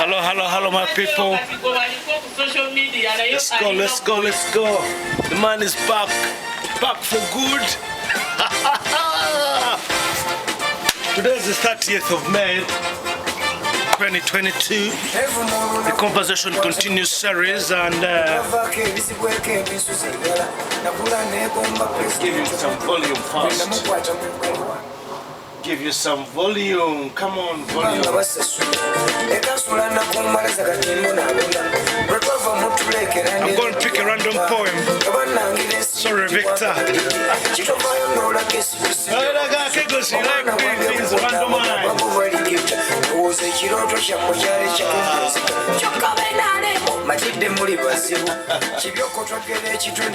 Hello, my people. Let's go. The man is back for good. Today is the 30th of May, 2022. The Conversation Continues series, and give you some volume first. Give you some volume. Come on, volume. I'm going to pick a random poem. Sorry, Victor. You like doing things randomized.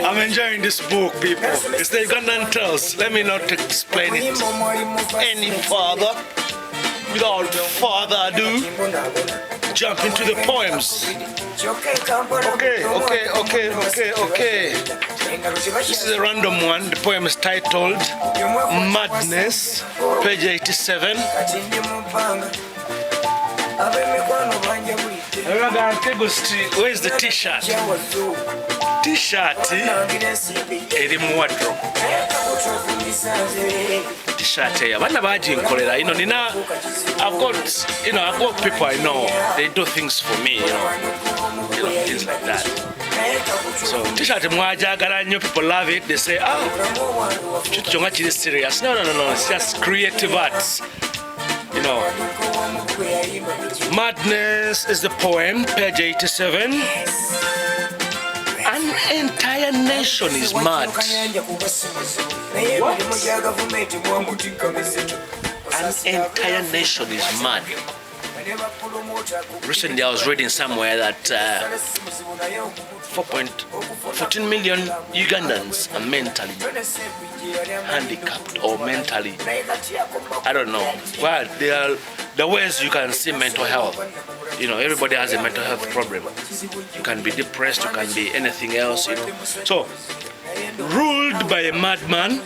I'm enjoying this book, people. It's the Ugandan Tales. Let me not explain it any further. Without further ado, jump into the poems. Okay. This is a random one. The poem is titled Madness, page 87. Where's the t-shirt? T-shirt eri mu wardrobe. T-shirt abana bajinkolera. I've got people I know. They do things for me, things like that. So t-shirt mwajagala nnyo, people love it. They say, chonga chiri serious. No. It's just creative arts. Madness is the poem, page 87. An entire nation is mad. What? An entire nation is mad. Recently I was reading somewhere that 14 million Ugandans are mentally handicapped or mentally, I don't know. Well, there are the ways you can see mental health. Everybody has a mental health problem. You can be depressed, you can be anything else, So, ruled by a madman,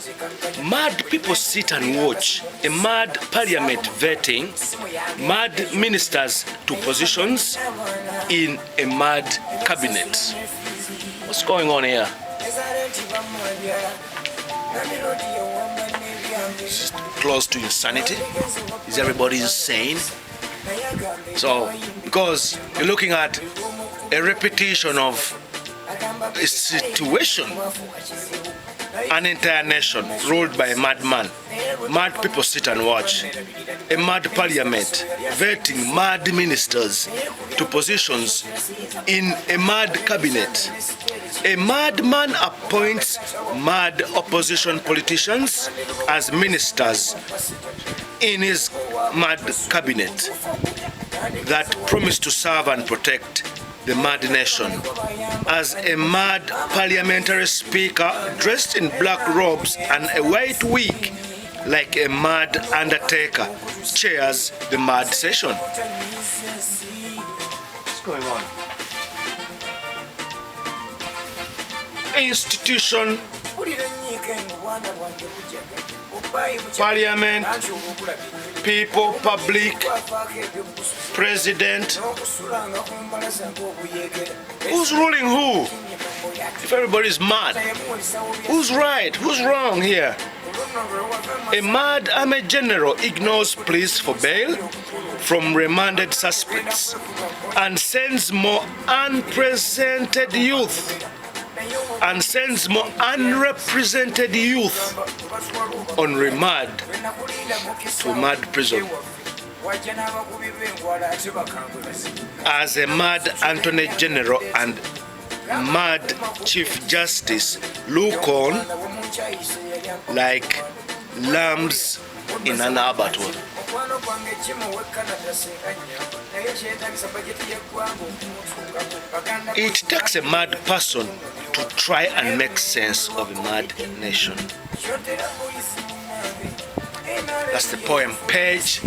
mad people sit and watch. A mad parliament vetting mad ministers to positions in a mad cabinet. What's going on here? This is close to insanity. Is everybody insane? So, because you're looking at a repetition of a situation, an entire nation ruled by a madman. Mad people sit and watch. A mad parliament vetting mad ministers to positions in a mad cabinet. A madman appoints mad opposition politicians as ministers in his mad cabinet that promise to serve and protect the mad nation. As a mad parliamentary speaker dressed in black robes and a white wig like a mad undertaker chairs the mad session. What's going on? Institution, parliament, people, public, president. Who's ruling who? If everybody's mad, who's right? Who's wrong here? A mad army general ignores pleas for bail from remanded suspects and sends more unrepresented youth on remand to mad prison. As a mad Attorney General and mad Chief Justice look on like lambs in an abattoir. It takes a mad person to try and make sense of a mad nation. That's the poem, page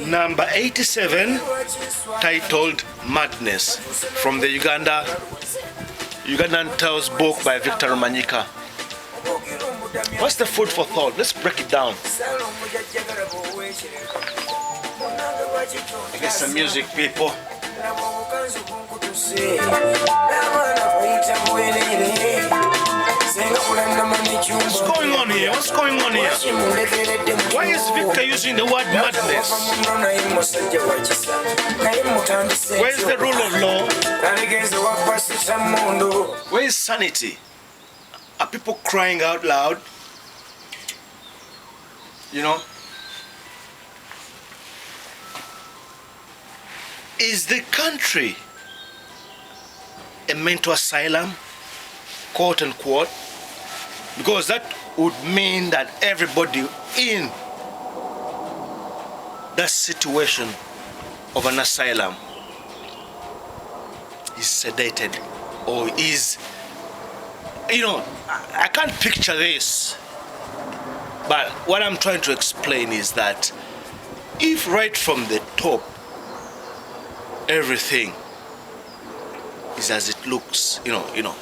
number 87, titled Madness, from the Ugandan Tales book by Victor Romanyika. What's the food for thought? Let's break it down. I get some music, people. What's going on here? What's going on here? Why is Victor using the word madness? Where is the rule of law? Where is sanity? Are people crying out loud? You know? Is the country a mental asylum, quote unquote? Because that would mean that everybody in that situation of an asylum is sedated or is, you know, I can't picture this. But what I'm trying to explain is that if right from the top, everything is as it looks, you know,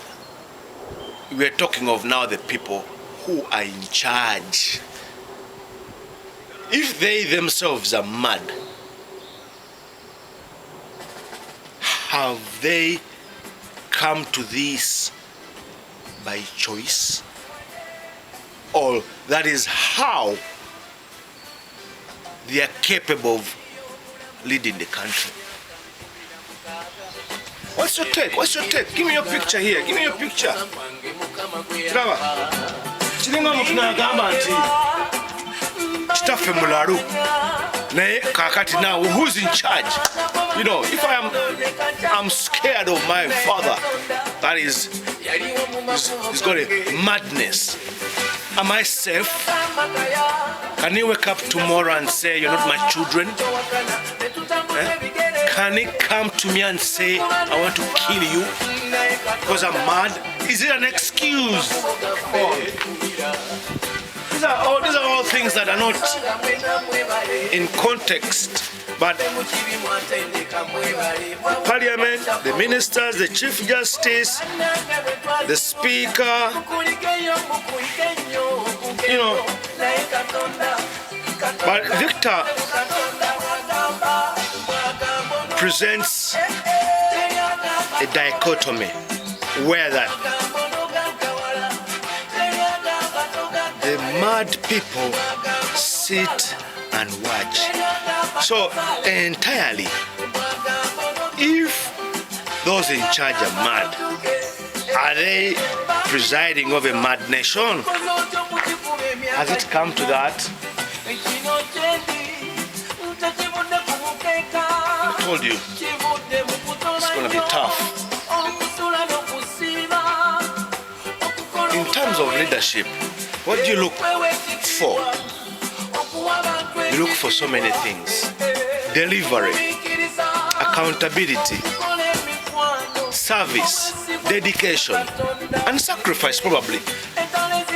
we're talking of now the people who are in charge. If they themselves are mad, have they come to this by choice? Or that is how they are capable of leading the country? What's your take? What's your take? Give me your picture here. Give me your picture. Trava. Chilinga mutunagamba nti kitaffe mulalu. Naye kakati now who's in charge? You know, if I'm scared of my father, that is, he's got a madness. Am I safe? Can he wake up tomorrow and say, you're not my children? Can he come to me and say, I want to kill you because I'm mad? Is it an excuse? These are all things that are not in context. But Parliament, the ministers, the Chief Justice, the Speaker, you know. But Victor presents a dichotomy where that the mad people sit and watch. So entirely, if those in charge are mad, are they presiding over a mad nation? Has it come to that? I told you, it's going to be tough. In terms of leadership, what do you look for? You look for so many things. Delivery, accountability, service, dedication, and sacrifice probably.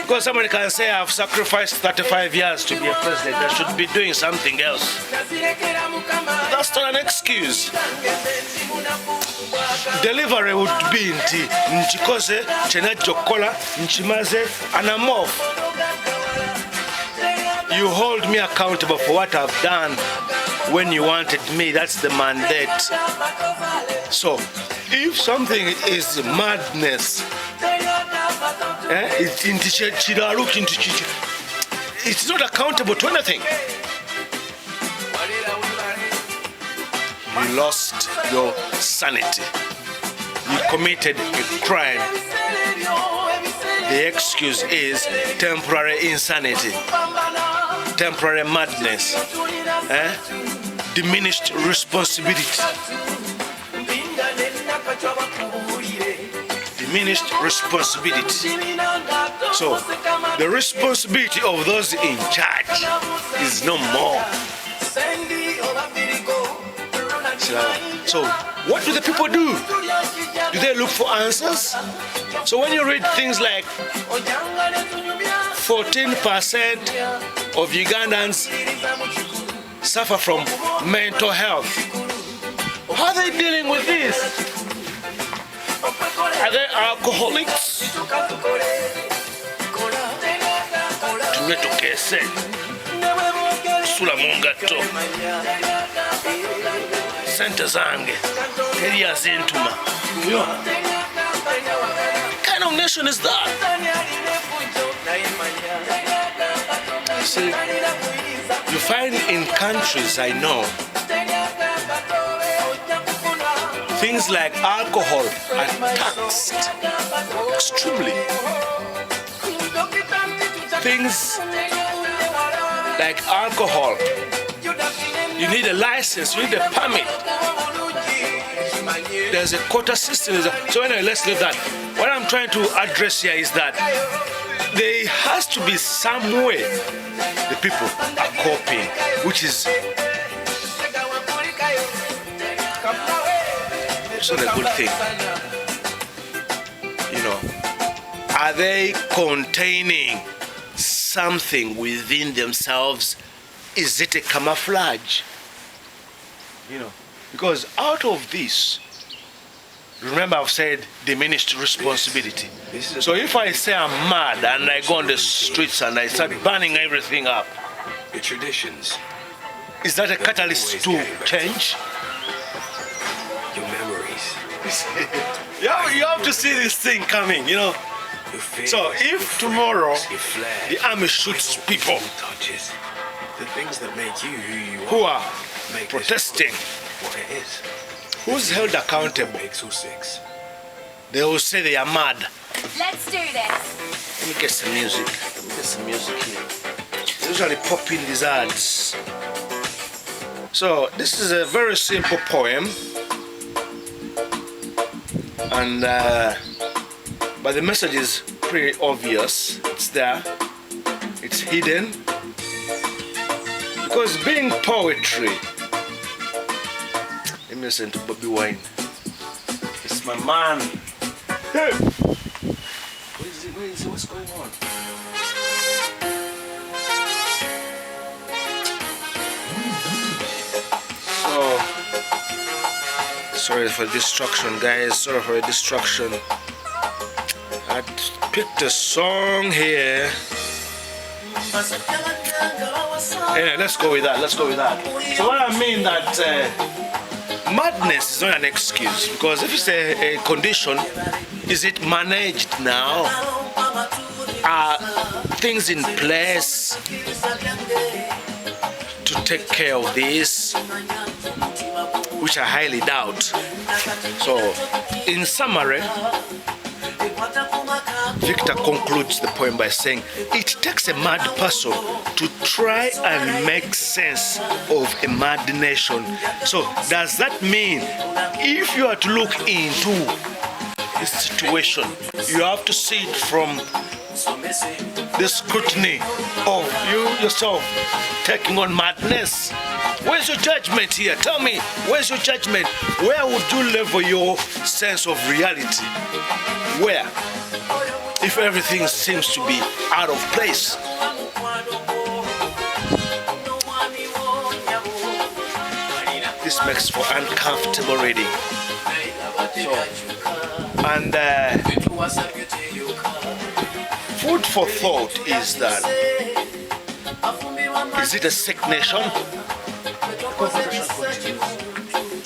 Because somebody can say, I've sacrificed 35 years to be a president, I should be doing something else. That's not an excuse. Delivery would be nchikoze, chenajokola, nchimaze, and I'm off. You hold me accountable for what I've done when you wanted me. That's the mandate. So, if something is madness, it's not accountable to anything. You lost your sanity. You committed a crime. The excuse is temporary insanity, temporary madness, diminished responsibility. Diminished responsibility. So, the responsibility of those in charge is no more. So, what do the people do? Do they look for answers? So when you read things like 14% of Ugandans suffer from mental health, how are they dealing with this? Are they alcoholics? sente zange teri azintuma. What kind of nation is that? See, you find in countries I know, things like alcohol are taxed extremely. Things like alcohol, you need a license, you need a permit. There's a quota system. So anyway, let's leave that. What I'm trying to address here is that there has to be some way the people are coping, which is not a good thing. You know, are they containing something within themselves? Is it a camouflage? You know, because out of this, remember I've said diminished responsibility. So if I say I'm mad and I go on the streets and I start burning everything up, the traditions, is that a catalyst to change? your memories. You have to see this thing coming, you know. So if tomorrow the army shoots people touches the things that make you who you who are, are make protesting, what it is. who's held accountable? Pixel 6. They will say they are mad. Let's do this. Let me get some music. Let me get some music here. They usually pop in these ads. So this is a very simple poem, and but the message is pretty obvious. It's there. It's hidden. Because being poetry. Let me listen to Bobby Wine. It's my man. Hey. Where is it? What's going on? So, sorry for the distraction, guys. Sorry for the distraction. I picked a song here. Anyway, let's go with that. So what I mean that madness is not an excuse, because if it's a condition, is it managed now? Are things in place to take care of this? Which I highly doubt. So, in summary, Victor concludes the poem by saying, it takes a mad person to try and make sense of a mad nation. So does that mean if you are to look into this situation, you have to see it from the scrutiny of you yourself taking on madness? Where's your judgment here? Tell me, where's your judgment? Where would you level your sense of reality? Where? If everything seems to be out of place. This makes for uncomfortable reading. So, and food for thought is that, is it a sick nation?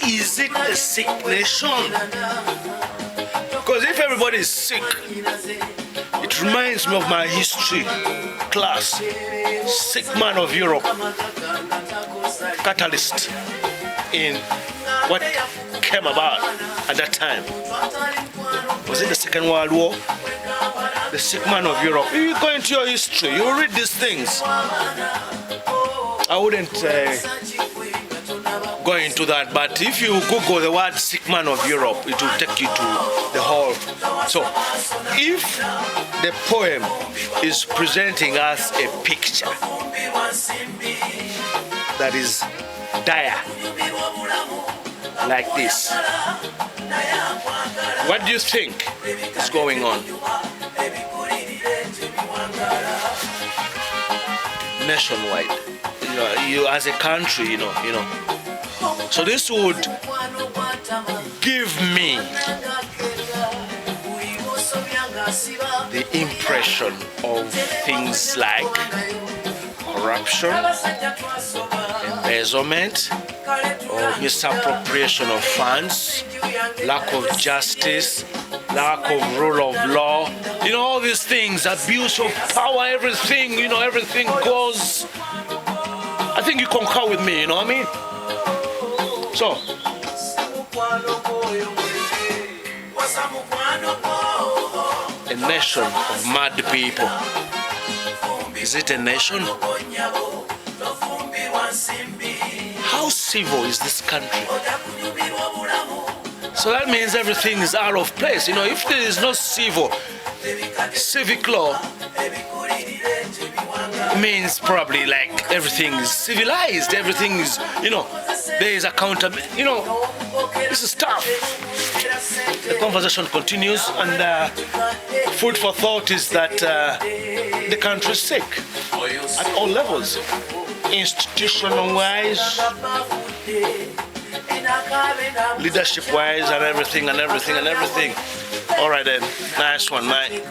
Is it a sick nation? Because if everybody is sick, it reminds me of my history class. Sick man of Europe, catalyst in what came about at that time. Was it the Second World War? The sick man of Europe. If you go into your history, you read these things. I wouldn't go into that, but if you Google the word sick man of Europe, it will take you to the whole. So, if the poem is presenting us a picture that is dire, like this, what do you think is going on? Nationwide, you as a country, you know. So this would give me the impression of things like corruption, embezzlement or misappropriation of funds, lack of justice, lack of rule of law, all these things, abuse of power, everything, everything goes. I think you concur with me, you know what I mean? So, a nation of mad people. Is it a nation? How civil is this country? So that means everything is out of place. If there is no civic law, means probably like everything is civilized, everything is, there is accountability. This is tough. The conversation continues, and food for thought is that the country is sick at all levels, institutional-wise, leadership-wise, and everything. All right then, nice one, mate.